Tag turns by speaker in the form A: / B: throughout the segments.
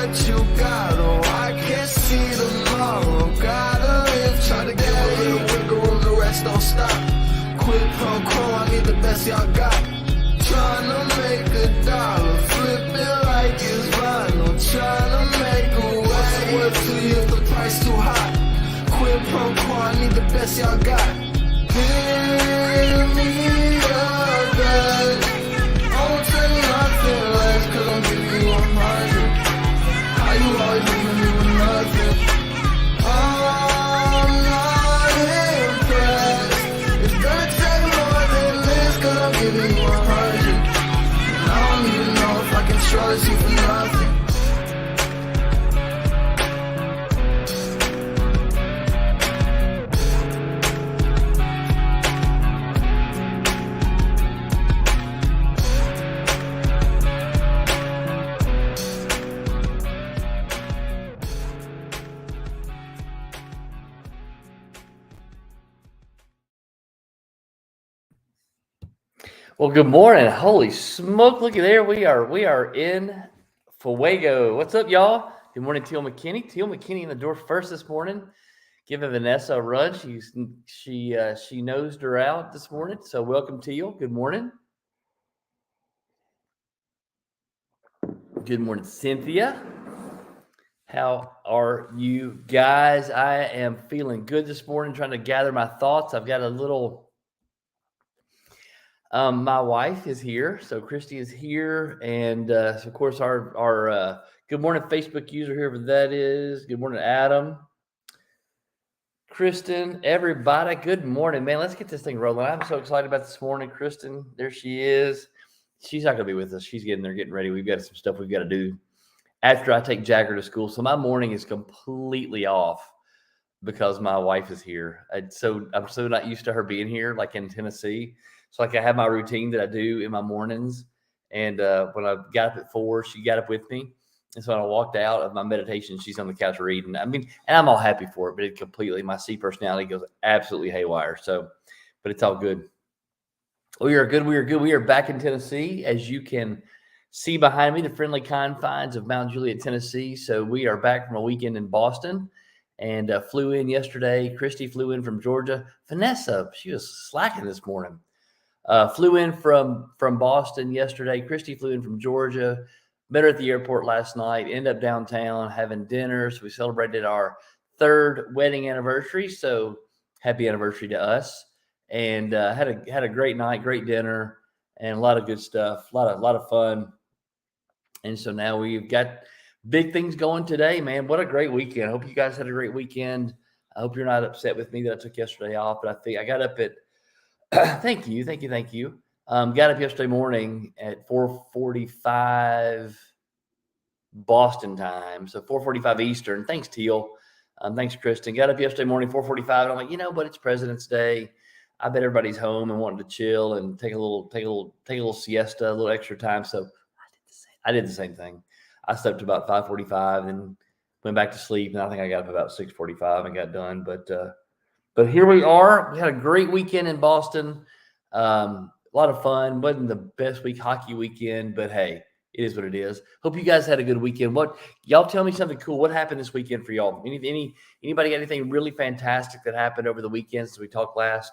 A: what you got. Oh, I can't see tomorrow. Gotta live, try to get a little wiggle room, the rest don't stop. Quid pro quo, I need the best y'all got. Tryna make a dollar, flip it like it's vinyl. Tryna make a way. What's it worth to you if the price too high? Quid pro quo, I need the best y'all got. Give me a bed. Don't say nothing less, cause I'm giving you 100. How you always leaving me with nothing? I'm not impressed. It's gonna take more than this, cause I'm giving you 100. And I don't even know if I can trust you for nothing.
B: Well, good morning. Holy smoke. Looky there. We are in Fuego. What's up, y'all? Good morning, Teal McKinney. Teal McKinney in the door first this morning. Giving Vanessa a run. She nosed her out this morning. So welcome, Teal. Good morning. Good morning, Cynthia. How are you guys? I am feeling good this morning, trying to gather my thoughts. I've got a little my wife is here, so Christy is here, and so of course our good morning Facebook user, whoever that is. Good morning, Adam, Kristen, everybody. Good morning, man. Let's get this thing rolling. I'm so excited about this morning. Kristen, there she is. She's not gonna be with us. She's getting ready. We've got some stuff we've got to do after I take Jagger to school. So my morning is completely off because my wife is here. I'm so not used to her being here, like in Tennessee. So like I have my routine that I do in my mornings. And when I got up at 4, she got up with me. And so when I walked out of my meditation, she's on the couch reading. I mean, and I'm all happy for it, but it completely, my C personality goes absolutely haywire. So, but it's all good. We are good. We are good. We are back in Tennessee. As you can see behind me, the friendly confines of Mount Juliet, Tennessee. So we are back from a weekend in Boston and flew in yesterday. Christy flew in from Georgia. Vanessa, she was slacking this morning. Flew in from Boston yesterday. Christy flew in from Georgia. Met her at the airport last night. Ended up downtown having dinner. So we celebrated our 3rd wedding anniversary. So happy anniversary to us. And had a great night, great dinner, and a lot of good stuff. A lot of fun. And so now we've got big things going today, man. What a great weekend. I hope you guys had a great weekend. I hope you're not upset with me that I took yesterday off, but I think I got up at Thank you. Got up yesterday morning at 4:45 Boston time, so 4:45 Eastern. Thanks, Teal. Thanks, Kristen. Got up yesterday morning, 4:45. And I'm like, you know what? It's President's Day. I bet everybody's home and wanting to chill and take a little siesta, a little extra time. So I did the same thing. I slept about 5:45 and went back to sleep. And I think I got up about 6:45 and got done. But here we are. We had a great weekend in Boston. A lot of fun. Wasn't the best hockey weekend, but hey, it is what it is. Hope you guys had a good weekend. Y'all tell me something cool. What happened this weekend for y'all? Anybody got anything really fantastic that happened over the weekend since we talked last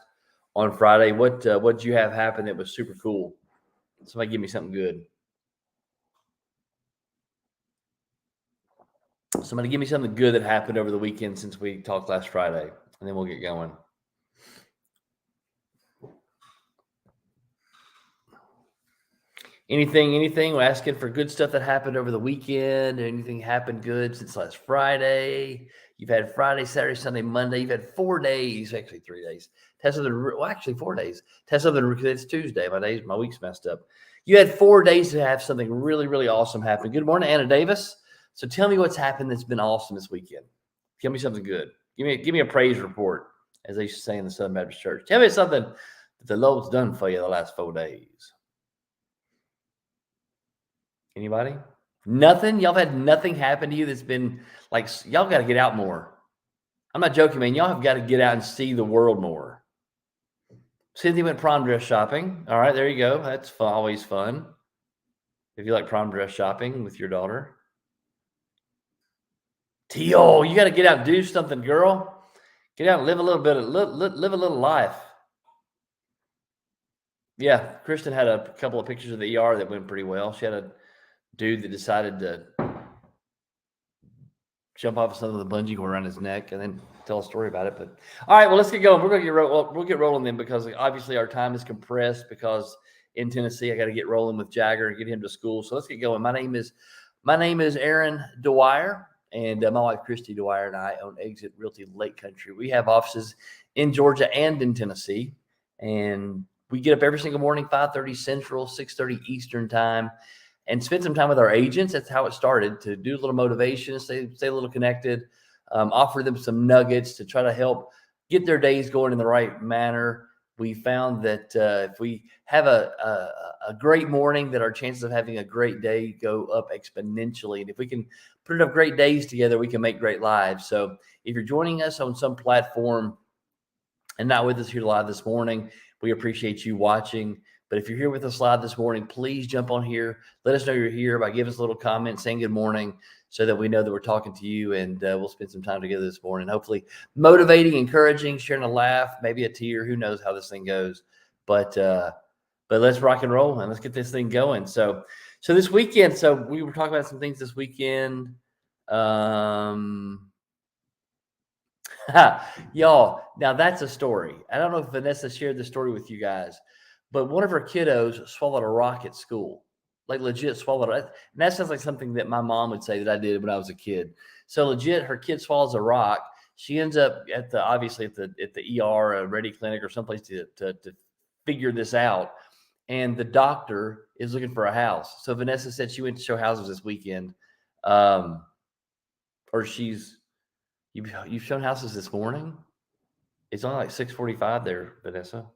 B: on Friday? What did you have happen that was super cool? Somebody give me something good. Somebody give me something good that happened over the weekend since we talked last Friday, and then we'll get going. Anything? We're asking for good stuff that happened over the weekend. Anything happened good since last Friday? You've had Friday, Saturday, Sunday, Monday. You've had 4 days, actually 3 days. 4 days. Test something because it's Tuesday. My week's messed up. You had 4 days to have something really, really awesome happen. Good morning, Anna Davis. So tell me what's happened that's been awesome this weekend. Tell me something good. Give me a praise report, as they say in the Southern Baptist Church. Tell me something that the Lord's done for you the last 4 days. Anybody? Nothing? Y'all have had nothing happen to you that's been like, y'all got to get out more. I'm not joking, man. Y'all have got to get out and see the world more. Cynthia went prom dress shopping. All right, there you go. That's always fun. If you like prom dress shopping with your daughter. Teal, you got to get out and do something, girl. Get out and live a little bit, live a little life. Yeah, Kristen had a couple of pictures of the ER that went pretty well. She had a dude that decided to jump off some of the bungee cord around his neck and then tell a story about it. But all right, well, let's get going. We're gonna we'll get rolling then, because obviously our time is compressed because in Tennessee I got to get rolling with Jagger and get him to school. So let's get going. My name is Aaron Dwyer, and my wife Christy Dwyer and I own Exit Realty Lake Country. We have offices in Georgia and in Tennessee, and we get up every single morning, 5:30 Central, 6:30 Eastern time, and spend some time with our agents. That's how it started, to do a little motivation, stay a little connected, offer them some nuggets to try to help get their days going in the right manner. We found that if we have a great morning, that our chances of having a great day go up exponentially. And if we can put enough great days together, we can make great lives. So if you're joining us on some platform and not with us here live this morning, we appreciate you watching. But if you're here with us live this morning, please jump on here. Let us know you're here by giving us a little comment, saying good morning, so that we know that we're talking to you, and we'll spend some time together this morning. Hopefully motivating, encouraging, sharing a laugh, maybe a tear. Who knows how this thing goes? But let's rock and roll and let's get this thing going. So this weekend, so we were talking about some things this weekend. Y'all, now that's a story. I don't know if Vanessa shared the story with you guys, but one of her kiddos swallowed a rock at school, like legit swallowed it. And that sounds like something that my mom would say that I did when I was a kid. So legit, her kid swallows a rock. She ends up obviously at the ER, a Ready Clinic, or someplace to figure this out. And the doctor is looking for a house. So Vanessa said she went to show houses this weekend, or you've shown houses this morning. It's only like 6:45 there, Vanessa.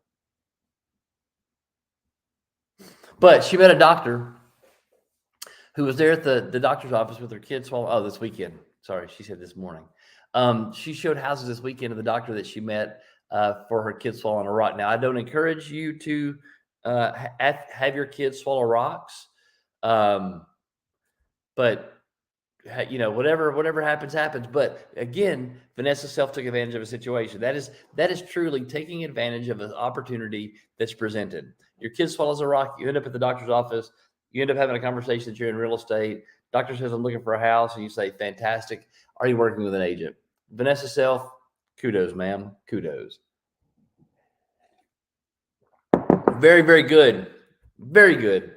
B: But she met a doctor who was there at the doctor's office with her kids. This weekend. Sorry, she said this morning. She showed houses this weekend to the doctor that she met for her kids swallowing a rock. Now, I don't encourage you to have your kids swallow rocks, but whatever happens. But again, Vanessa self took advantage of a situation. That is truly taking advantage of an opportunity that's presented. Your kid swallows a rock. You end up at the doctor's office. You end up having a conversation that you're in real estate. Doctor says, I'm looking for a house. And you say, fantastic. Are you working with an agent? Vanessa self, kudos, ma'am. Kudos. Very, very good. Very good.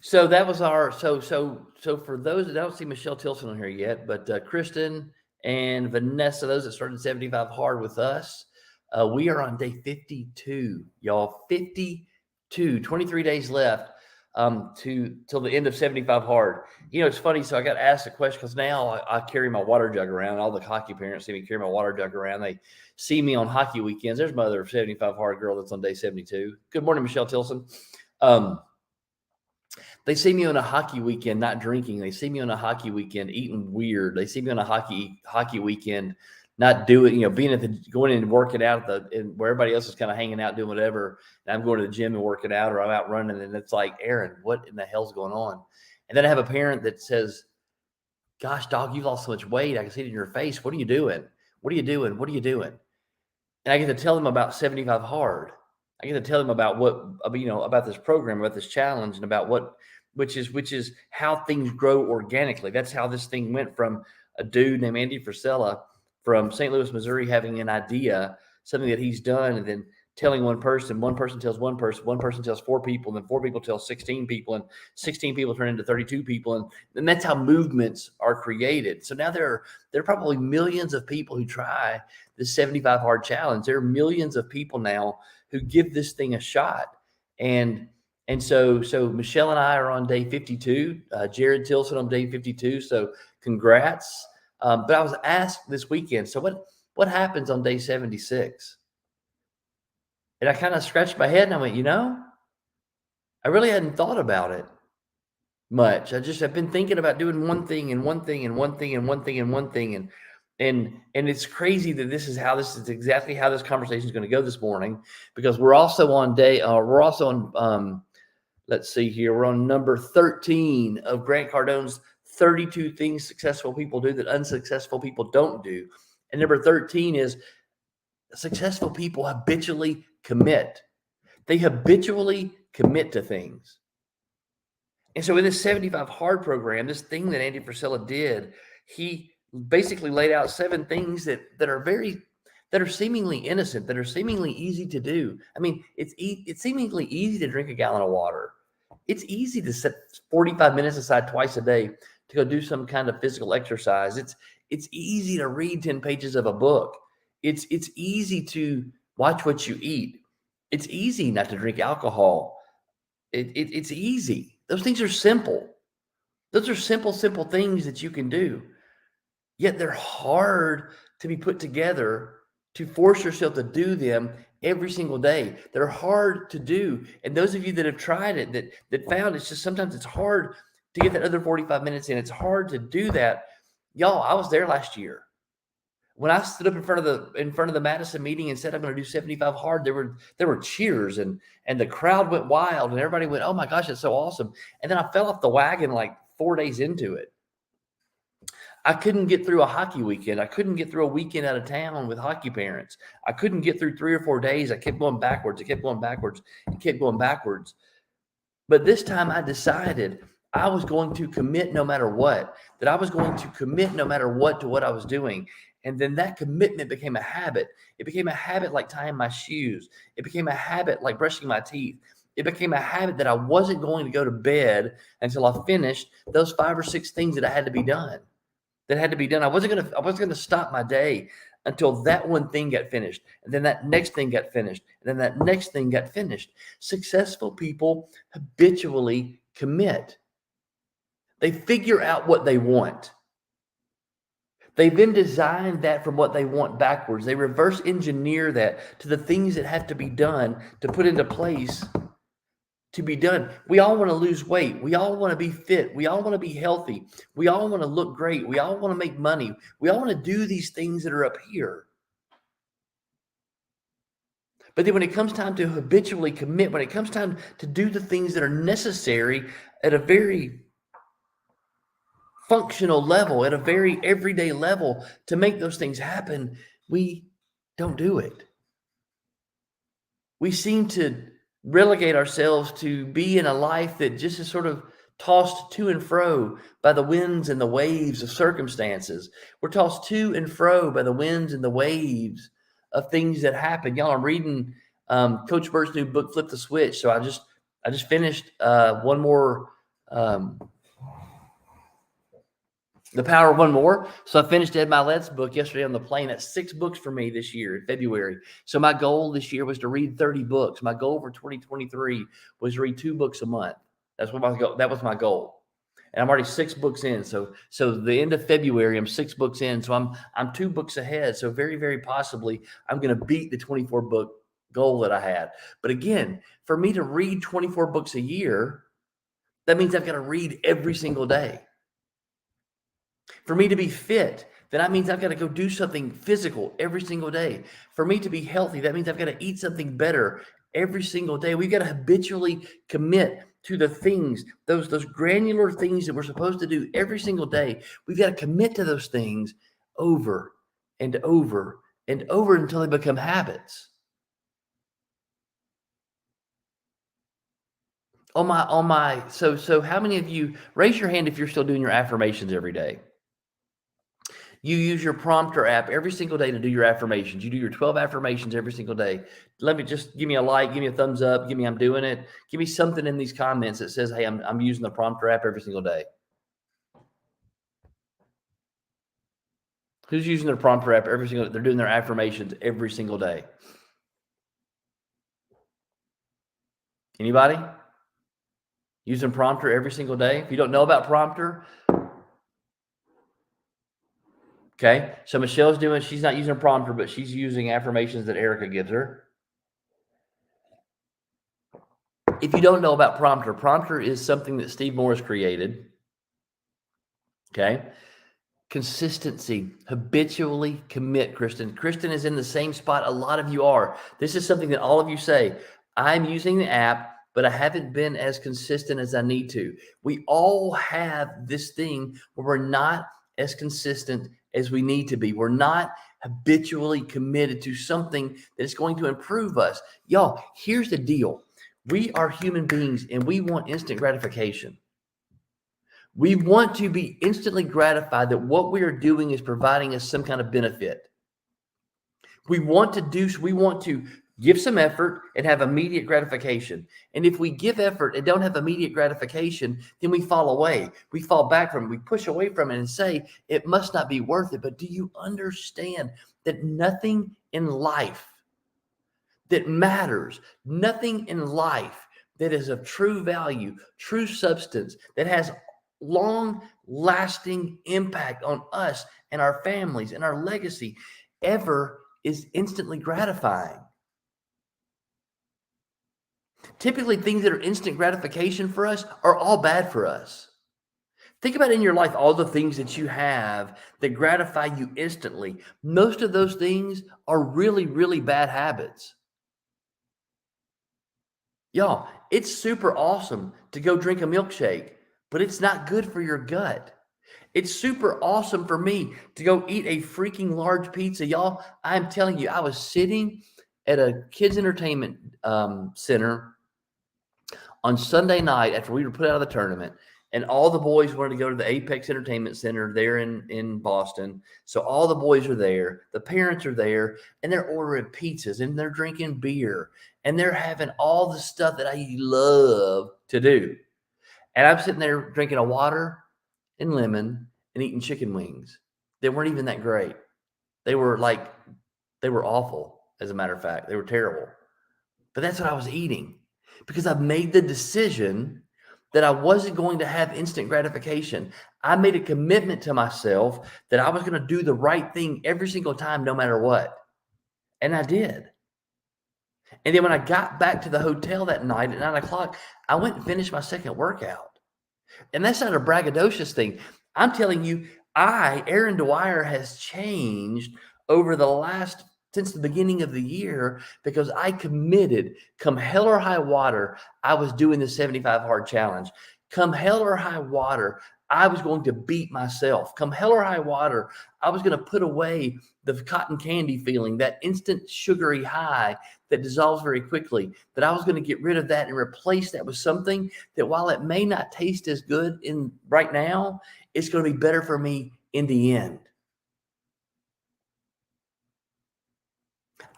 B: So that was our, so for those that don't see Michelle Tilson on here yet, but Kristen and Vanessa, those that started 75 hard with us, we are on day 52, y'all. 52, 23 days left till the end of 75 hard. It's funny. So I got asked a question because now I carry my water jug around. All the hockey parents see me carry my water jug around. They see me on hockey weekends. There's my other 75 hard girl that's on day 72. Good morning, Michelle Tilson. They see me on a hockey weekend not drinking. They see me on a hockey weekend eating weird. They see me on a hockey weekend not doing, going in and working out where everybody else is kind of hanging out doing whatever. And I'm going to the gym and working out, or I'm out running. And it's like, Aaron, what in the hell's going on? And then I have a parent that says, gosh, dog, you've lost so much weight. I can see it in your face. What are you doing? What are you doing? What are you doing? And I get to tell them about 75 hard. I get to tell them about about this program, about this challenge, and about which is how things grow organically. That's how this thing went from a dude named Andy Frisella from St. Louis, Missouri, having an idea, something that he's done, and then telling one person tells one person tells 4 people, and then 4 people tell 16 people, and 16 people turn into 32 people. And that's how movements are created. So now there are probably millions of people who try this 75 hard challenge. There are millions of people now who give this thing a shot. And so Michelle and I are on day 52, Jared Tilson on day 52. So congrats. But I was asked this weekend, so what happens on day 76? And I kind of scratched my head and I went, I really hadn't thought about it much. I've been thinking about doing one thing and one thing and one thing and one thing and one thing. And it's crazy that this is exactly how this conversation is going to go this morning, because we're also on let's see here. We're on number 13 of Grant Cardone's 32 things successful people do that unsuccessful people don't do. And number 13 is successful people habitually commit. They habitually commit to things. And so in this 75 hard program, this thing that Andy Frisella did, he basically laid out 7 things that are seemingly innocent, that are seemingly easy to do. I mean, it's seemingly easy to drink a gallon of water. It's easy to set 45 minutes aside twice a day to go do some kind of physical exercise. It's easy to read 10 pages of a book. It's easy to watch what you eat. It's easy not to drink alcohol. It's easy. Those things are simple. Those are simple things that you can do. Yet they're hard to be put together to force yourself to do them every single day. They're hard to do. And those of you that have tried it, that found it's just sometimes it's hard to get that other 45 minutes in. It's hard to do that. Y'all, I was there last year. When I stood up in front of the Madison meeting and said I'm going to do 75 hard, there were cheers and the crowd went wild and everybody went, "Oh my gosh, it's so awesome!" And then I fell off the wagon like 4 days into it. I couldn't get through a hockey weekend. I couldn't get through a weekend out of town with hockey parents. I couldn't get through 3 or 4 days. I kept going backwards. I kept going backwards and kept going backwards. But this time I decided I was going to commit no matter what, that I was going to commit no matter what to what I was doing. And then that commitment became a habit. It became a habit like tying my shoes. It became a habit like brushing my teeth. It became a habit that I wasn't going to go to bed until I finished those 5 or 6 things that had to be done. I wasn't going to stop my day until that one thing got finished. And then that next thing got finished. And then that next thing got finished. Successful people habitually commit. They figure out what they want. They then design that from what they want backwards. They reverse engineer that to the things that have to be done to put into place to be done. We all want to lose weight. We all want to be fit. We all want to be healthy. We all want to look great. We all want to make money. We all want to do these things that are up here. But then when it comes time to habitually commit, when it comes time to do the things that are necessary at a very functional level, at a very everyday level to make those things happen, we don't do it. We seem to relegate ourselves to be in a life that just is sort of tossed to and fro by the winds and the waves of circumstances. We're tossed to and fro by the winds and the waves of things that happen. Y'all, I'm reading Coach Burt's new book, Flip the Switch. So I just finished one more The Power of One More. So I finished Ed Milet's book yesterday on the plane. That's 6 books for me this year in February. So my goal this year was to read 30 books. My goal for 2023 was to read 2 books a month. That was my goal. And I'm already 6 books in. So the end of February, I'm 6 books in. So I'm 2 books ahead. So very, very possibly I'm going to beat the 24 book goal that I had. But again, for me to read 24 books a year, that means I've got to read every single day. For me to be fit, then that means I've got to go do something physical every single day. For me to be healthy, that means I've got to eat something better every single day. We've got to habitually commit to the things, those granular things that we're supposed to do every single day. We've got to commit to those things over and over and over until they become habits. So how many of you, raise your hand if you're still doing your affirmations every day? You use your prompter app every single day to do your affirmations. You do your 12 affirmations every single day. Let me just give me a like, give me a thumbs up, give me I'm doing it. Give me something in these comments that says, hey, I'm using the prompter app every single day. Who's using their prompter app every single day? They're doing their affirmations every single day. Anybody? Using prompter every single day? If you don't know about prompter, okay, so Michelle's she's not using a prompter, but she's using affirmations that Erica gives her. If you don't know about prompter is something that Steve Morris created. Okay. Consistency, habitually commit, Kristen. Kristen is in the same spot a lot of you are. This is something that all of you say, I'm using the app but I haven't been as consistent as I need to. We all have this thing where we're not as consistent as we need to be. We're not habitually committed to something that's going to improve us. Y'all, here's the deal. We are human beings and we want instant gratification. We want to be instantly gratified that what we are doing is providing us some kind of benefit. We want to give some effort and have immediate gratification. And if we give effort and don't have immediate gratification, then we fall away. We fall back from it. We push away from it and say, it must not be worth it. But do you understand that nothing in life that matters, nothing in life that is of true value, true substance, that has long lasting impact on us and our families and our legacy ever is instantly gratifying? Typically, things that are instant gratification for us are all bad for us. Think about in your life all the things that you have that gratify you instantly. Most of those things are really, really bad habits. Y'all, it's super awesome to go drink a milkshake, but it's not good for your gut. It's super awesome for me to go eat a freaking large pizza. Y'all, I'm telling you, I was sitting at a kids entertainment center on Sunday night after we were put out of the tournament, and all the boys wanted to go to the Apex Entertainment Center there in Boston. So all the boys are there, the parents are there, and they're ordering pizzas and they're drinking beer and they're having all the stuff that I love to do. And I'm sitting there drinking a water and lemon and eating chicken wings. They weren't even that great. They were awful, as a matter of fact. They were terrible. But that's what I was eating because I've made the decision that I wasn't going to have instant gratification. I made a commitment to myself that I was going to do the right thing every single time, no matter what. And I did. And then when I got back to the hotel that night at 9 o'clock, I went and finished my second workout. And that's not a braggadocious thing. I'm telling you, Aaron Dwyer, has changed over since the beginning of the year because I committed, come hell or high water, I was doing the 75 hard challenge. Come hell or high water, I was going to beat myself. Come hell or high water, I was going to put away the cotton candy feeling, that instant sugary high that dissolves very quickly, that I was going to get rid of that and replace that with something that, while it may not taste as good right now, it's going to be better for me in the end.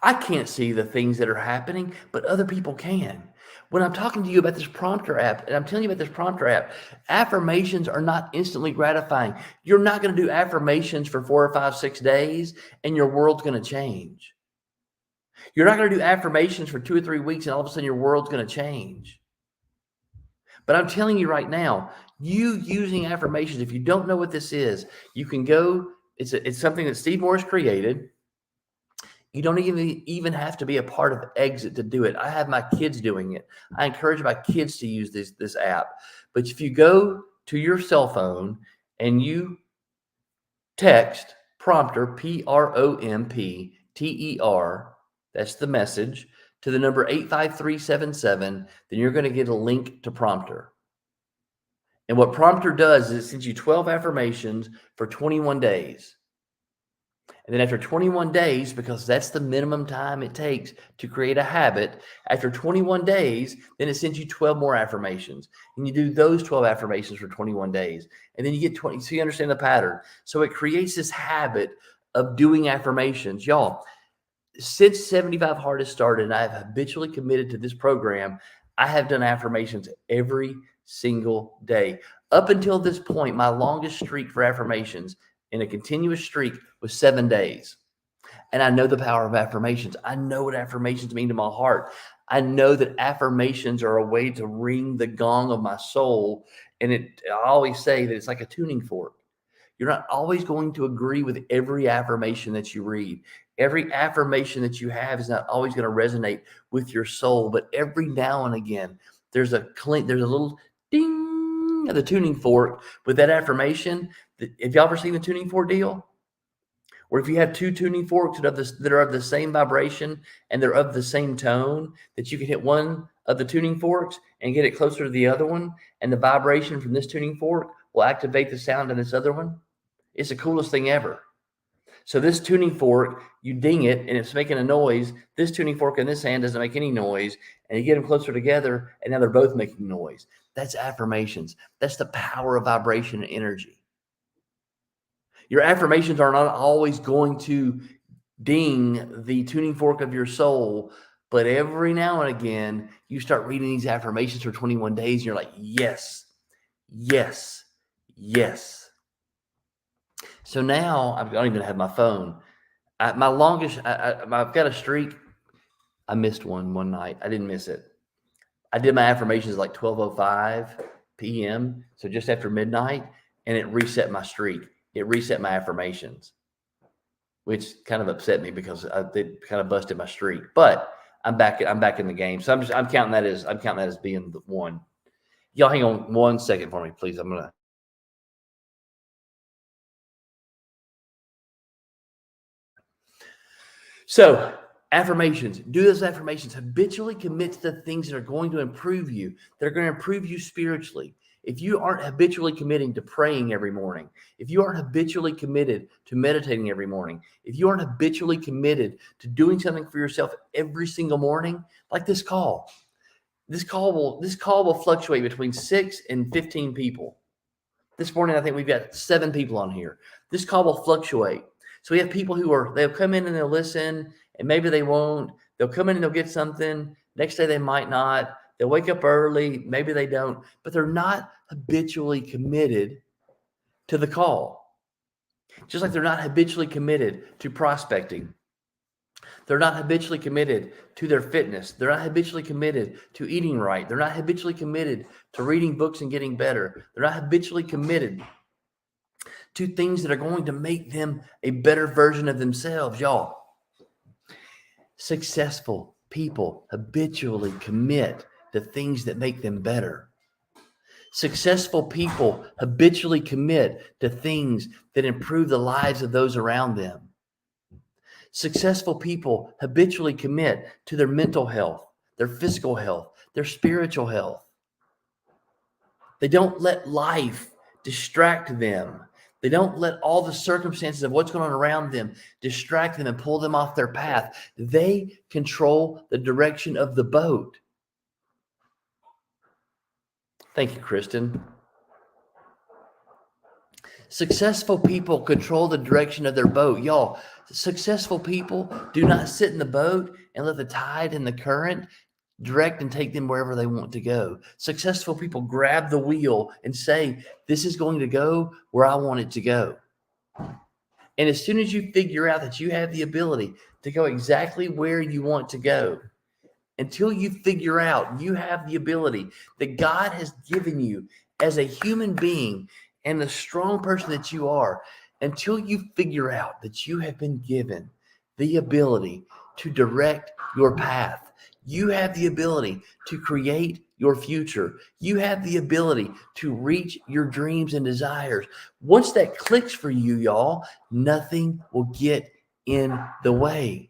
B: I can't see the things that are happening, but other people can. When I'm talking to you about this prompter app, and I'm telling you about this prompter app, affirmations are not instantly gratifying. You're not going to do affirmations for 4 or 5, 6 days, and your world's going to change. You're not going to do affirmations for 2 or 3 weeks, and all of a sudden your world's going to change. But I'm telling you right now, you using affirmations, if you don't know what this is, you can go, it's something that Steve Morris created. You don't even have to be a part of Exit to do it. I have my kids doing it. I encourage my kids to use this app. But if you go to your cell phone and you text prompter, PROMPTER, that's the message, to the number 85377, then you're going to get a link to Prompter. And what Prompter does is it sends you 12 affirmations for 21 days. And then after 21 days, because that's the minimum time it takes to create a habit, after 21 days, then it sends you 12 more affirmations. And you do those 12 affirmations for 21 days. And then you get 20. So you understand the pattern. So it creates this habit of doing affirmations. Y'all, since 75 Hard has started and I have habitually committed to this program, I have done affirmations every single day. Up until this point, my longest streak for affirmations in a continuous streak was 7 days. And I know the power of affirmations. I know what affirmations mean to my heart. I know that affirmations are a way to ring the gong of my soul. And I always say that it's like a tuning fork. You're not always going to agree with every affirmation that you read. Every affirmation that you have is not always going to resonate with your soul. But every now and again, there's a little ding of the tuning fork with that affirmation. Have y'all ever seen the tuning fork deal? Or if you have 2 tuning forks that are of the same vibration and they're of the same tone, that you can hit one of the tuning forks and get it closer to the other one, and the vibration from this tuning fork will activate the sound in this other one. It's the coolest thing ever. So this tuning fork, you ding it and it's making a noise. This tuning fork in this hand doesn't make any noise, and you get them closer together and now they're both making noise. That's affirmations. That's the power of vibration and energy. Your affirmations are not always going to ding the tuning fork of your soul, but every now and again, you start reading these affirmations for 21 days and you're like, yes, yes, yes. So now I don't even have my phone. I've got a streak. I missed one night. I didn't miss it. I did my affirmations like 12:05 p.m. So just after midnight, and it reset my streak. It reset my affirmations, which kind of upset me because it kind of busted my streak. But I'm back in the game. So I'm counting that as being the one. Y'all hang on 1 second for me, please. I'm gonna. So affirmations, do those affirmations, habitually commit to the things that are going to improve you, that are going to improve you spiritually. If you aren't habitually committing to praying every morning, if you aren't habitually committed to meditating every morning, if you aren't habitually committed to doing something for yourself every single morning, like this call will fluctuate between 6 and 15 people. This morning, I think we've got 7 people on here. This call will fluctuate. So we have people they'll come in and they'll listen, and maybe they won't. They'll come in and they'll get something. Next day, they might not. They'll wake up early. Maybe they don't, but they're not habitually committed to the call. Just like they're not habitually committed to prospecting. They're not habitually committed to their fitness. They're not habitually committed to eating right. They're not habitually committed to reading books and getting better. They're not habitually committed to things that are going to make them a better version of themselves, y'all. Successful people habitually commit to things that make them better. Successful people habitually commit to things that improve the lives of those around them. Successful people habitually commit to their mental health, their physical health, their spiritual health. They don't let life distract them. They don't let all the circumstances of what's going on around them distract them and pull them off their path. They control the direction of the boat. Thank you, Kristen. Successful people control the direction of their boat. Y'all, successful people do not sit in the boat and let the tide and the current direct and take them wherever they want to go. Successful people grab the wheel and say, this is going to go where I want it to go. And as soon as you figure out that you have the ability to go exactly where you want to go, until you figure out you have the ability that God has given you as a human being and the strong person that you are, until you figure out that you have been given the ability to direct your path, you have the ability to create your future. You have the ability to reach your dreams and desires. Once that clicks for you, y'all, nothing will get in the way.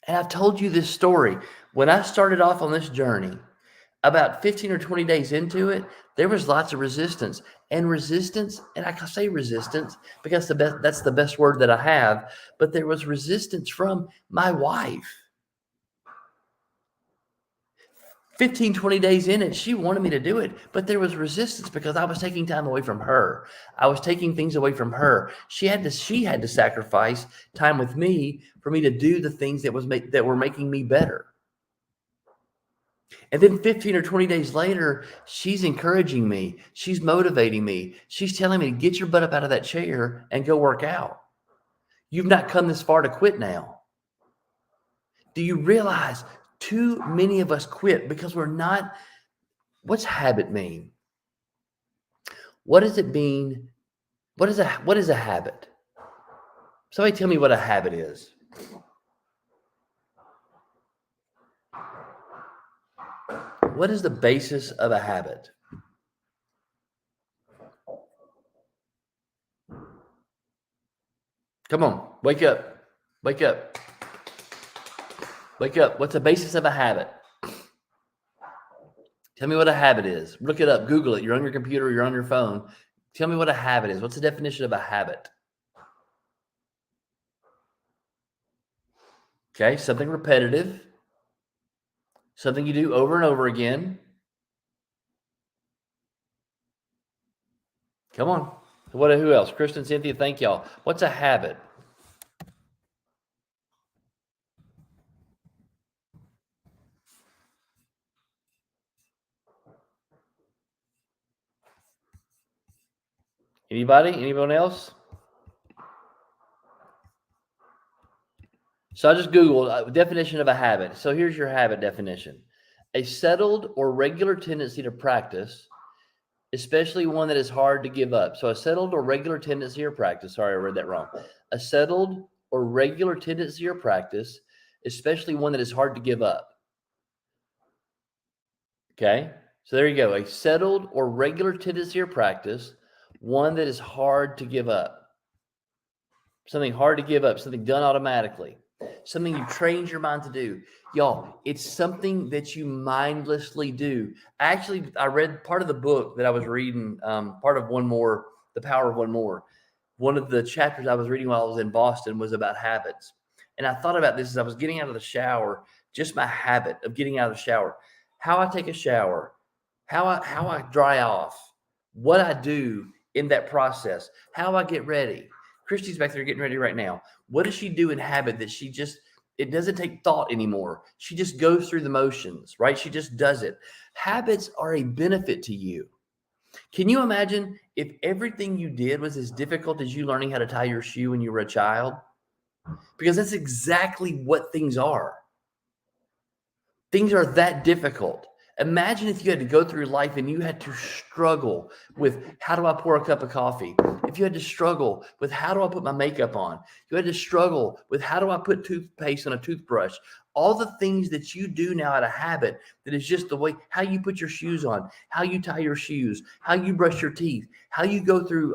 B: And I've told you this story. When I started off on this journey, about 15 or 20 days into it, there was lots of resistance. And I can say resistance because that's the best word that I have, but there was resistance from my wife. 15, 20 days in it, she wanted me to do it, but there was resistance because I was taking time away from her. I was taking things away from her. She had to sacrifice time with me for me to do the things that were making me better. And then 15 or 20 days later, she's encouraging me. She's motivating me. She's telling me to get your butt up out of that chair and go work out. You've not come this far to quit now. Do you realize too many of us quit because we're not? What's habit mean? What does it mean? What is a habit? Somebody tell me what a habit is. What is the basis of a habit? Come on, wake up. Wake up. Wake up. What's the basis of a habit? Tell me what a habit is. Look it up. Google it. You're on your computer. You're on your phone. Tell me what a habit is. What's the definition of a habit? Okay, something repetitive, something you do over and over again. Come on. Who else? Kristen, Cynthia, thank y'all. What's a habit? Anybody? Anyone else? So I just Googled definition of a habit. So here's your habit definition. A settled or regular tendency to practice, especially one that is hard to give up. So a settled or regular tendency or practice. Sorry, I read that wrong. A settled or regular tendency or practice, especially one that is hard to give up. Okay. So there you go. A settled or regular tendency or practice, one that is hard to give up. Something hard to give up, something done automatically, something you trained your mind to do. Y'all, it's something that you mindlessly do. Actually, I read part of the book that I was reading, part of One More, The Power of One More. One of the chapters I was reading while I was in Boston was about habits. And I thought about this as I was getting out of the shower, just my habit of getting out of the shower, how I take a shower, how I dry off, what I do in that process, how I get ready. Christy's back there getting ready right now. What does she do in habit that it doesn't take thought anymore? She just goes through the motions, right? She just does it. Habits are a benefit to you. Can you imagine if everything you did was as difficult as you learning how to tie your shoe when you were a child? Because that's exactly what things are. Things are that difficult. Imagine if you had to go through life and you had to struggle with how do I pour a cup of coffee? If you had to struggle with how do I put my makeup on? You had to struggle with how do I put toothpaste on a toothbrush? All the things that you do now out of habit, that is just the way, how you put your shoes on, how you tie your shoes, how you brush your teeth, how you go through,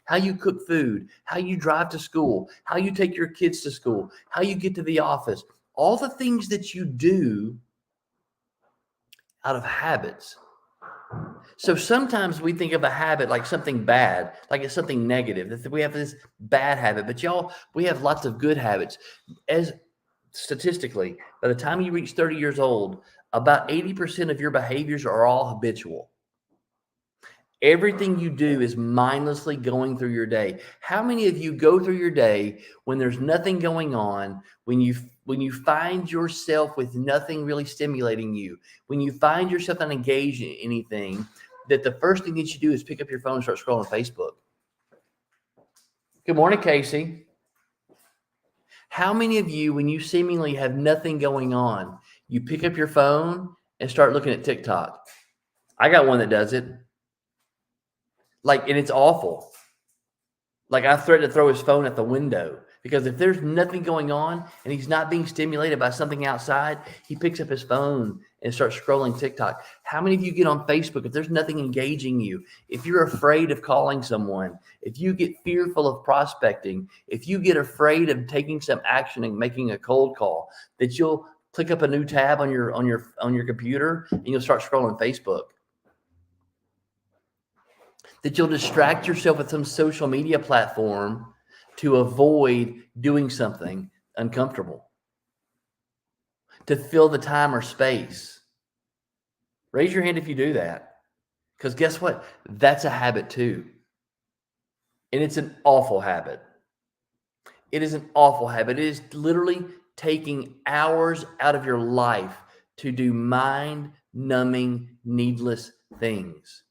B: how you cook food, how you drive to school, how you take your kids to school, how you get to the office, all the things that you do out of habits. So sometimes we think of a habit like something bad, like it's something negative, that we have this bad habit. But y'all, we have lots of good habits. As statistically, by the time you reach 30 years old, about 80% of your behaviors are all habitual. Everything you do is mindlessly going through your day. How many of you go through your day when there's nothing going on, when you find yourself with nothing really stimulating you, when you find yourself not engaged in anything, that the first thing that you do is pick up your phone and start scrolling Facebook? Good morning, Casey. How many of you, when you seemingly have nothing going on, you pick up your phone and start looking at TikTok? I got one that does it. And it's awful. Like, I threatened to throw his phone at the window, because if there's nothing going on and he's not being stimulated by something outside, he picks up his phone and starts scrolling TikTok. How many of you get on Facebook if there's nothing engaging you? If you're afraid of calling someone, if you get fearful of prospecting, if you get afraid of taking some action and making a cold call, that you'll click up a new tab on your computer and you'll start scrolling Facebook. That you'll distract yourself with some social media platform to avoid doing something uncomfortable, to fill the time or space. Raise your hand if you do that, because guess what? That's a habit too. And it's an awful habit. It is an awful habit. It is literally taking hours out of your life to do mind-numbing, needless things.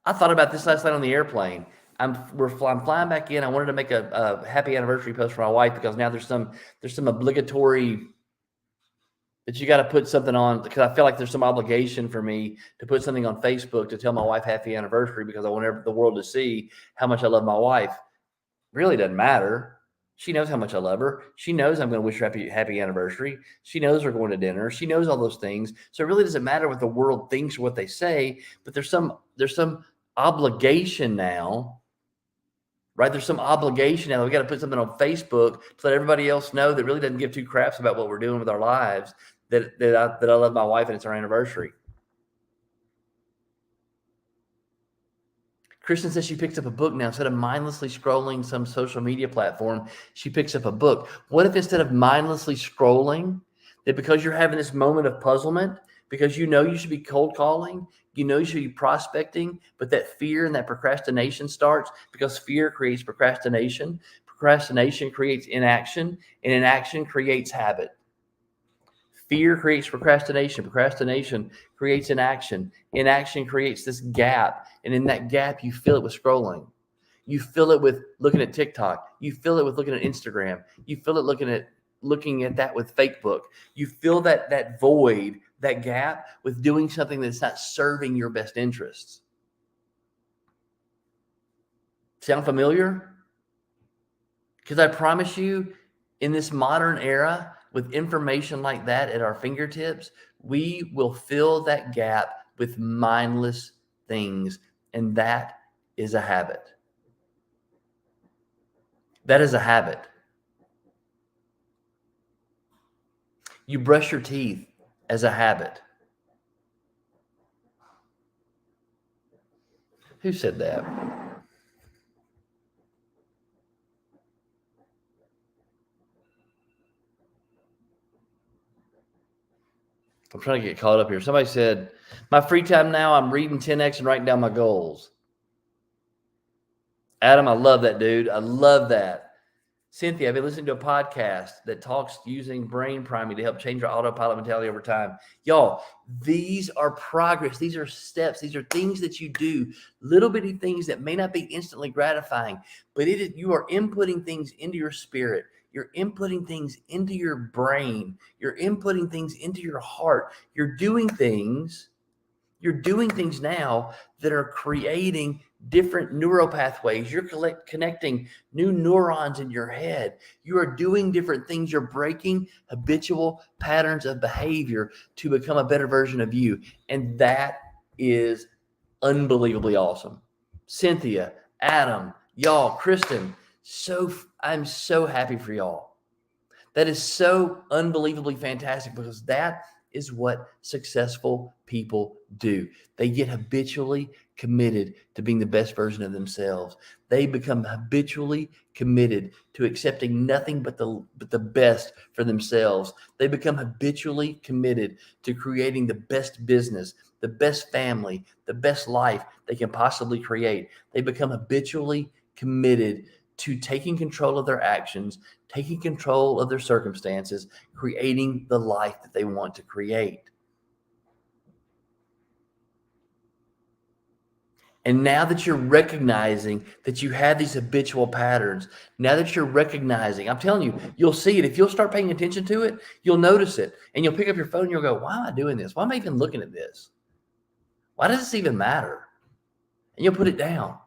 B: I thought about this last night on the airplane. I'm flying back in. I wanted to make a happy anniversary post for my wife, because now there's some obligatory that you got to put something on, because I feel like there's some obligation for me to put something on Facebook to tell my wife happy anniversary, because I want the world to see how much I love my wife. Really doesn't matter. She knows how much I love her. She knows I'm going to wish her happy anniversary. She knows we're going to dinner. She knows all those things. So it really doesn't matter what the world thinks or what they say, but there's some obligation now, right? There's some obligation now. We got to put something on Facebook to let everybody else know that really doesn't give two craps about what we're doing with our lives, that I love my wife and it's our anniversary. Kristen says she picks up a book now. Instead of mindlessly scrolling some social media platform, she picks up a book. What if instead of mindlessly scrolling, that because you're having this moment of puzzlement, because you know you should be cold calling, you know you should be prospecting, but that fear and that procrastination starts because fear creates procrastination. Procrastination creates inaction, and inaction creates habit. Fear creates procrastination. Procrastination creates inaction. Inaction creates this gap. And in that gap, you fill it with scrolling. You fill it with looking at TikTok. You fill it with looking at Instagram. You fill it looking at that with Facebook. You fill that void, that gap, with doing something that's not serving your best interests. Sound familiar? Because I promise you, in this modern era, with information like that at our fingertips, we will fill that gap with mindless things. And that is a habit. That is a habit. You brush your teeth as a habit. Who said that? I'm trying to get caught up here. Somebody said, my free time now, I'm reading 10X and writing down my goals. Adam, I love that, dude. I love that. Cynthia, I've been listening to a podcast that talks using brain priming to help change our autopilot mentality over time. Y'all, these are progress. These are steps. These are things that you do, little bitty things that may not be instantly gratifying, but you are inputting things into your spirit. You're inputting things into your brain. You're inputting things into your heart. You're doing things now that are creating different neural pathways. You're connecting new neurons in your head. You are doing different things. You're breaking habitual patterns of behavior to become a better version of you. And that is unbelievably awesome. Cynthia, Adam, y'all, Kristen, I'm so happy for y'all. That is so unbelievably fantastic, because that is what successful people do. They get habitually committed to being the best version of themselves. They become habitually committed to accepting nothing but the best for themselves. They become habitually committed to creating the best business, the best family, the best life they can possibly create. They become habitually committed to taking control of their actions, taking control of their circumstances, creating the life that they want to create. And now that you're recognizing that you have these habitual patterns, now that you're recognizing, I'm telling you, you'll see it. If you'll start paying attention to it, you'll notice it. And you'll pick up your phone and you'll go, why am I doing this? Why am I even looking at this? Why does this even matter? And you'll put it down.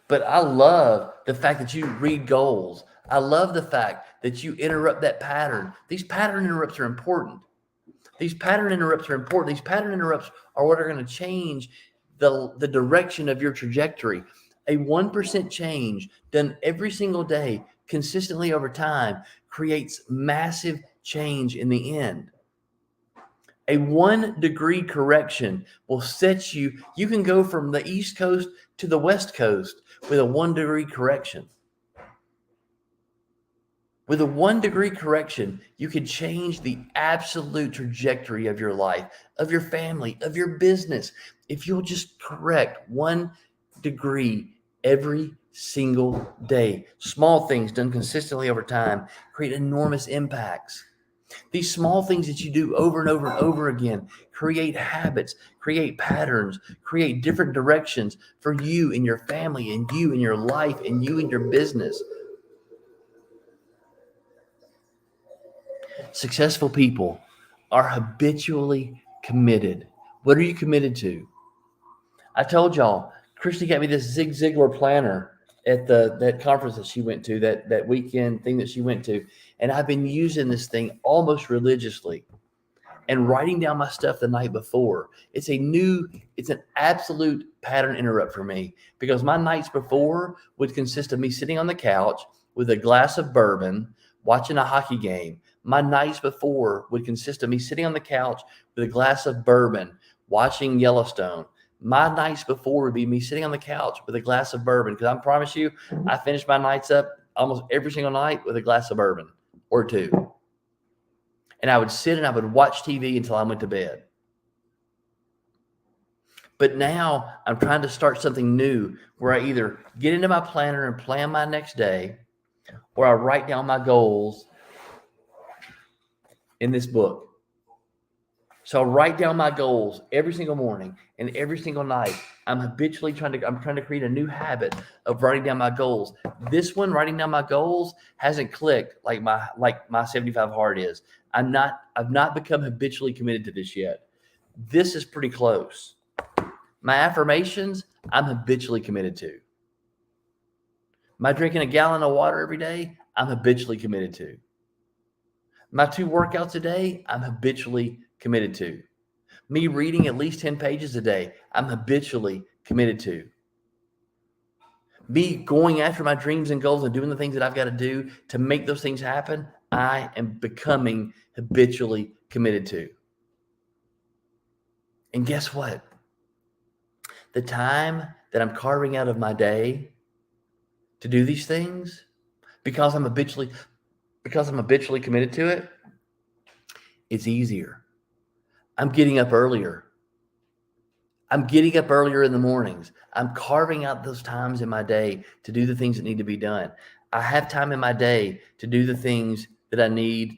B: But I love the fact that you read goals. I love the fact that you interrupt that pattern. These pattern interrupts are important. These pattern interrupts are important. These pattern interrupts are what are going to change the direction of your trajectory. A 1% change done every single day, consistently over time, creates massive change in the end. A 1 degree correction will set you can go from the East Coast to the West Coast with a 1 degree correction. With a 1 degree correction, you can change the absolute trajectory of your life, of your family, of your business. If you'll just correct 1 degree every single day. Small things done consistently over time create enormous impacts. These small things that you do over and over and over again create habits, create patterns, create different directions for you and your family and you and your life and you and your business. Successful people are habitually committed. What are you committed to? I told y'all, Christy got me this Zig Ziglar planner at that conference that she went to, that weekend thing that she went to. And I've been using this thing almost religiously and writing down my stuff the night before. It's an absolute pattern interrupt for me, because my nights before would consist of me sitting on the couch with a glass of bourbon, watching a hockey game. My nights before would consist of me sitting on the couch with a glass of bourbon, watching Yellowstone. My nights before would be me sitting on the couch with a glass of bourbon, because I promise you, I finish my nights up almost every single night with a glass of bourbon or two. And I would sit and I would watch TV until I went to bed. But now I'm trying to start something new where I either get into my planner and plan my next day, or I write down my goals in this book. So I write down my goals every single morning and every single night. I'm habitually trying to create a new habit of writing down my goals. This one, writing down my goals, hasn't clicked like my 75 hard is. I've not become habitually committed to this yet. This is pretty close. My affirmations, I'm habitually committed to. My drinking a gallon of water every day, I'm habitually committed to. My 2 workouts a day, I'm habitually committed to. Me reading at least 10 pages a day, I'm habitually committed to. Me going after my dreams and goals and doing the things that I've got to do to make those things happen, I am becoming habitually committed to. And guess what? The time that I'm carving out of my day to do these things, because I'm habitually committed to it, it's easier. I'm getting up earlier. I'm getting up earlier in the mornings. I'm carving out those times in my day to do the things that need to be done. I have time in my day to do the things that I need.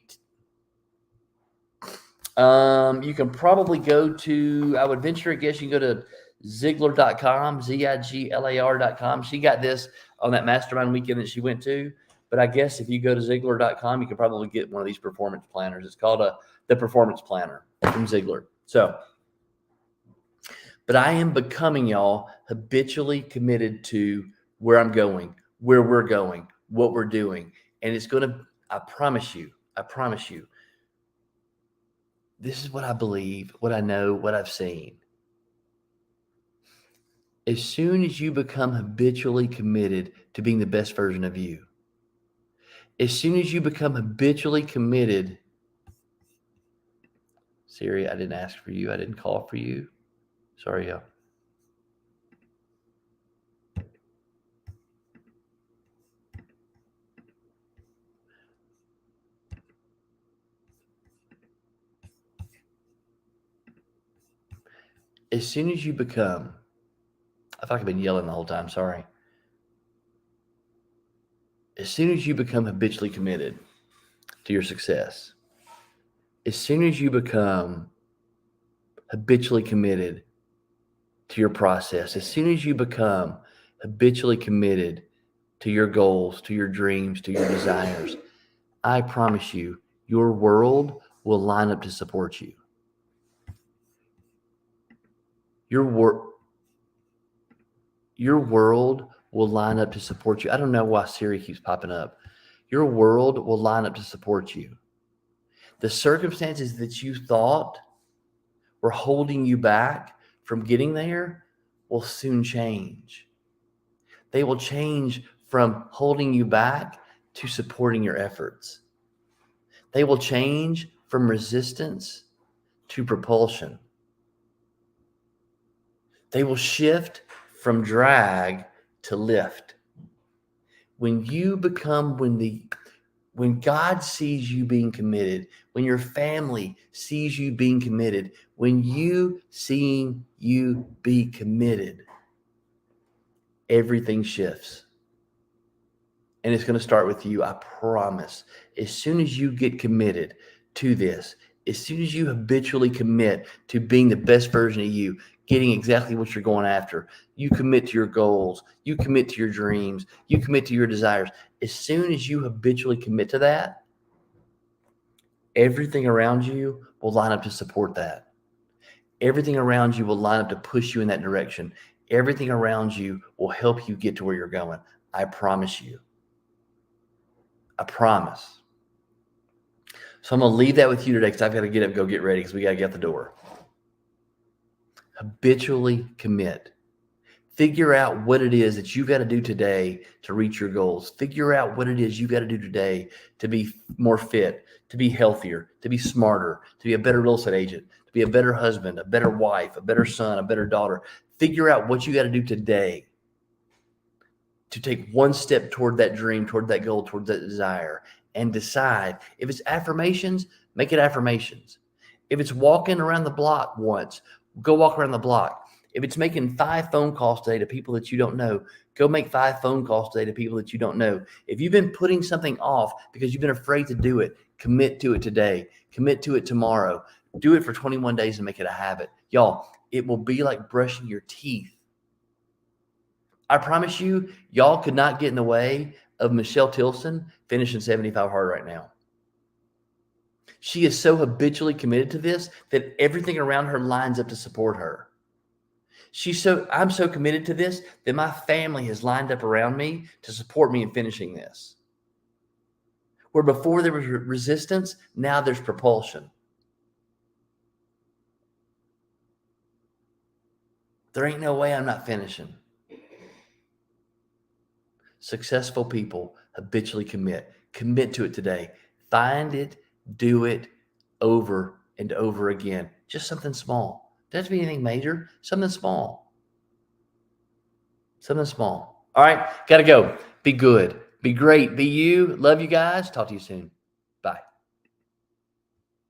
B: You can probably go to, I would venture a guess, you can go to Ziglar.com, Ziglar.com. She got this on that mastermind weekend that she went to. But I guess if you go to Ziglar.com, you can probably get one of these performance planners. It's called the Performance Planner from Ziglar. But I am becoming, y'all, habitually committed to where I'm going, where we're going, what we're doing. And it's going to, I promise you, this is what I believe, what I know, what I've seen. As soon as you become habitually committed to being the best version of you, as soon as you become habitually committed, Siri, I didn't ask for you. I didn't call for you. Sorry, y'all. As soon as you become, I feel like I've been yelling the whole time. Sorry. As soon as you become habitually committed to your success, as soon as you become habitually committed to your process, as soon as you become habitually committed to your goals, to your dreams, to your desires, I promise you, your world will line up to support you. Your world will line up to support you. I don't know why Siri keeps popping up. Your world will line up to support you. The circumstances that you thought were holding you back from getting there will soon change. They will change from holding you back to supporting your efforts. They will change from resistance to propulsion. They will shift from drag to lift. When God sees you being committed, when your family sees you being committed, when you seeing you be committed, everything shifts. And it's going to start with you, I promise. As soon as you get committed to this, as soon as you habitually commit to being the best version of you, getting exactly what you're going after, you commit to your goals, you commit to your dreams, you commit to your desires. As soon as you habitually commit to that, everything around you will line up to support that. Everything around you will line up to push you in that direction. Everything around you will help you get to where you're going. I promise you. I promise. So I'm going to leave that with you today because I've got to get up and go get ready because we got to get out the door. Habitually commit. Figure out what it is that you've got to do today to reach your goals. Figure out what it is you've got to do today to be more fit, to be healthier, to be smarter, to be a better real estate agent, to be a better husband, a better wife, a better son, a better daughter. Figure out what you got to do today to take one step toward that dream, toward that goal, toward that desire, and decide. If it's affirmations, make it affirmations. If it's walking around the block once, go walk around the block. If it's making 5 phone calls today to people that you don't know, go make 5 phone calls today to people that you don't know. If you've been putting something off because you've been afraid to do it, commit to it today. Commit to it tomorrow. Do it for 21 days and make it a habit. Y'all, it will be like brushing your teeth. I promise you, y'all could not get in the way of Michelle Tilson finishing 75 hard right now. She is so habitually committed to this that everything around her lines up to support her. I'm so committed to this that my family has lined up around me to support me in finishing this. Where before there was resistance, now there's propulsion. There ain't no way I'm not finishing. Successful people habitually commit. Commit to it today. Find it, do it over and over again. Just something small. Doesn't have to be anything major. Something small. Something small. All right, got to go. Be good. Be great. Be you. Love you guys. Talk to you soon. Bye.